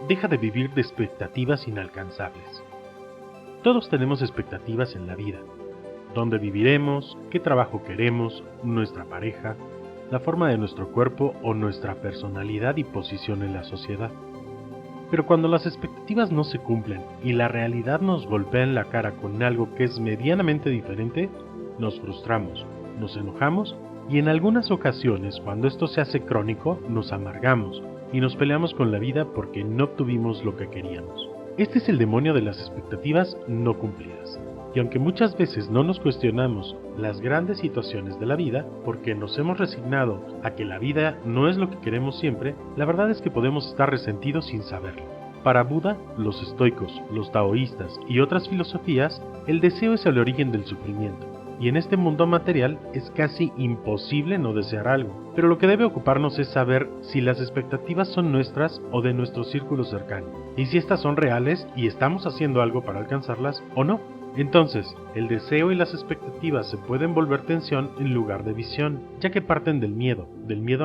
Deja de vivir de expectativas inalcanzables. Todos tenemos expectativas en la vida. Dónde viviremos, qué trabajo queremos, nuestra pareja, la forma de nuestro cuerpo o nuestra personalidad y posición en la sociedad. Pero cuando las expectativas no se cumplen y la realidad nos golpea en la cara con algo que es medianamente diferente, nos frustramos, nos enojamos y en algunas ocasiones, cuando esto se hace crónico, nos amargamos y nos peleamos con la vida porque no obtuvimos lo que queríamos. Este es el demonio de las expectativas no cumplidas. Y aunque muchas veces no nos cuestionamos las grandes situaciones de la vida, porque nos hemos resignado a que la vida no es lo que queremos siempre, la verdad es que podemos estar resentidos sin saberlo. Para Buda, los estoicos, los taoístas y otras filosofías, el deseo es el origen del sufrimiento. Y en este mundo material es casi imposible no desear algo. Pero lo que debe ocuparnos es saber si las expectativas son nuestras o de nuestro círculo cercano, y si estas son reales y estamos haciendo algo para alcanzarlas o no. Entonces, el deseo y las expectativas se pueden volver tensión en lugar de visión, ya que parten del miedo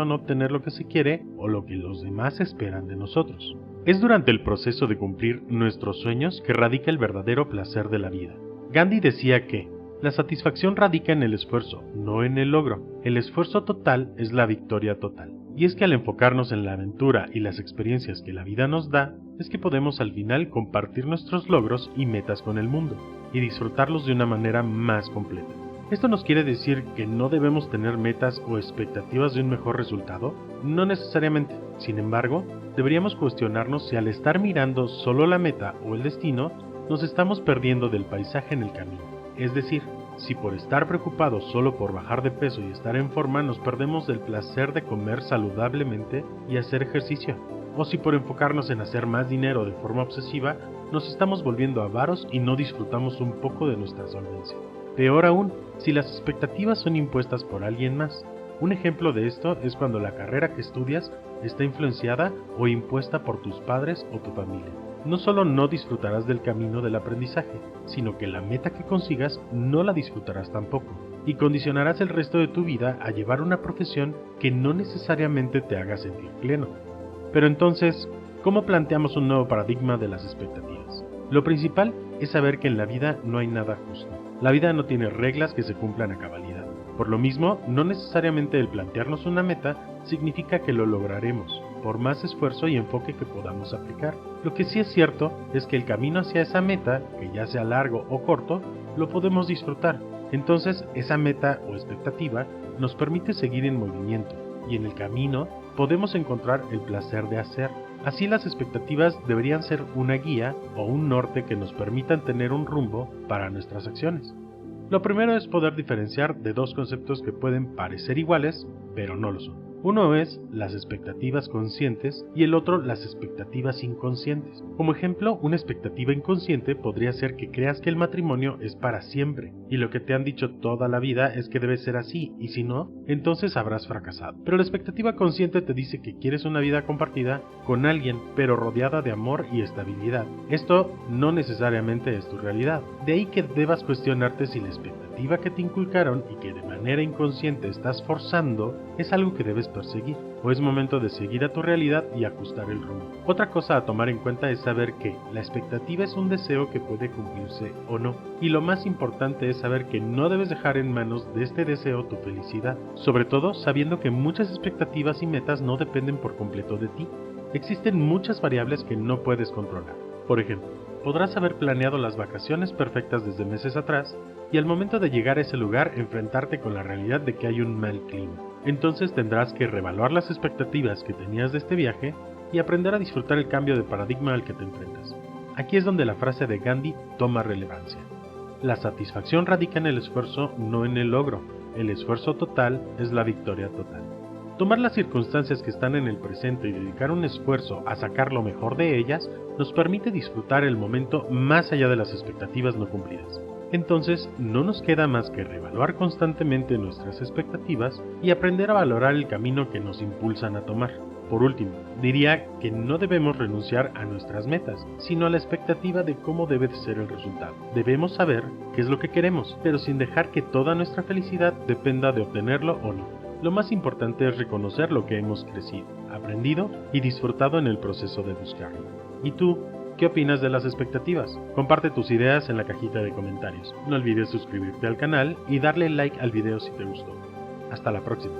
a no obtener lo que se quiere o lo que los demás esperan de nosotros. Es durante el proceso de cumplir nuestros sueños que radica el verdadero placer de la vida. Gandhi decía que la satisfacción radica en el esfuerzo, no en el logro. El esfuerzo total es la victoria total. Y es que al enfocarnos en la aventura y las experiencias que la vida nos da, es que podemos al final compartir nuestros logros y metas con el mundo, y disfrutarlos de una manera más completa. ¿Esto nos quiere decir que no debemos tener metas o expectativas de un mejor resultado? No necesariamente. Sin embargo, deberíamos cuestionarnos si al estar mirando solo la meta o el destino, nos estamos perdiendo del paisaje en el camino. Es decir, si por estar preocupados solo por bajar de peso y estar en forma nos perdemos del placer de comer saludablemente y hacer ejercicio, o si por enfocarnos en hacer más dinero de forma obsesiva nos estamos volviendo avaros y no disfrutamos un poco de nuestra solvencia. Peor aún, si las expectativas son impuestas por alguien más. Un ejemplo de esto es cuando la carrera que estudias está influenciada o impuesta por tus padres o tu familia. No solo no disfrutarás del camino del aprendizaje, sino que la meta que consigas no la disfrutarás tampoco, y condicionarás el resto de tu vida a llevar una profesión que no necesariamente te haga sentir pleno. Pero entonces, ¿cómo planteamos un nuevo paradigma de las expectativas? Lo principal es saber que en la vida no hay nada justo. La vida no tiene reglas que se cumplan a cabalidad. Por lo mismo, no necesariamente el plantearnos una meta significa que lo lograremos, por más esfuerzo y enfoque que podamos aplicar. Lo que sí es cierto es que el camino hacia esa meta, que ya sea largo o corto, lo podemos disfrutar. Entonces, esa meta o expectativa nos permite seguir en movimiento, y en el camino podemos encontrar el placer de hacer. Así las expectativas deberían ser una guía o un norte que nos permitan tener un rumbo para nuestras acciones. Lo primero es poder diferenciar de dos conceptos que pueden parecer iguales, pero no lo son. Uno es las expectativas conscientes y el otro las expectativas inconscientes. Como ejemplo, una expectativa inconsciente podría ser que creas que el matrimonio es para siempre y lo que te han dicho toda la vida es que debe ser así y si no, entonces habrás fracasado. Pero la expectativa consciente te dice que quieres una vida compartida con alguien, pero rodeada de amor y estabilidad. Esto no necesariamente es tu realidad. De ahí que debas cuestionarte si la expectativa que te inculcaron y que de manera inconsciente estás forzando es algo que debes perseguir, o es momento de seguir a tu realidad y ajustar el rumbo. Otra cosa a tomar en cuenta es saber que la expectativa es un deseo que puede cumplirse o no, y lo más importante es saber que no debes dejar en manos de este deseo tu felicidad, sobre todo sabiendo que muchas expectativas y metas no dependen por completo de ti. Existen muchas variables que no puedes controlar. Por ejemplo, podrás haber planeado las vacaciones perfectas desde meses atrás y al momento de llegar a ese lugar enfrentarte con la realidad de que hay un mal clima. Entonces tendrás que reevaluar las expectativas que tenías de este viaje y aprender a disfrutar el cambio de paradigma al que te enfrentas. Aquí es donde la frase de Gandhi toma relevancia. La satisfacción radica en el esfuerzo, no en el logro. El esfuerzo total es la victoria total. Tomar las circunstancias que están en el presente y dedicar un esfuerzo a sacar lo mejor de ellas nos permite disfrutar el momento más allá de las expectativas no cumplidas. Entonces, no nos queda más que reevaluar constantemente nuestras expectativas y aprender a valorar el camino que nos impulsan a tomar. Por último, diría que no debemos renunciar a nuestras metas, sino a la expectativa de cómo debe ser el resultado. Debemos saber qué es lo que queremos, pero sin dejar que toda nuestra felicidad dependa de obtenerlo o no. Lo más importante es reconocer lo que hemos crecido, aprendido y disfrutado en el proceso de buscarlo. ¿Y tú, qué opinas de las expectativas? Comparte tus ideas en la cajita de comentarios. No olvides suscribirte al canal y darle like al video si te gustó. Hasta la próxima.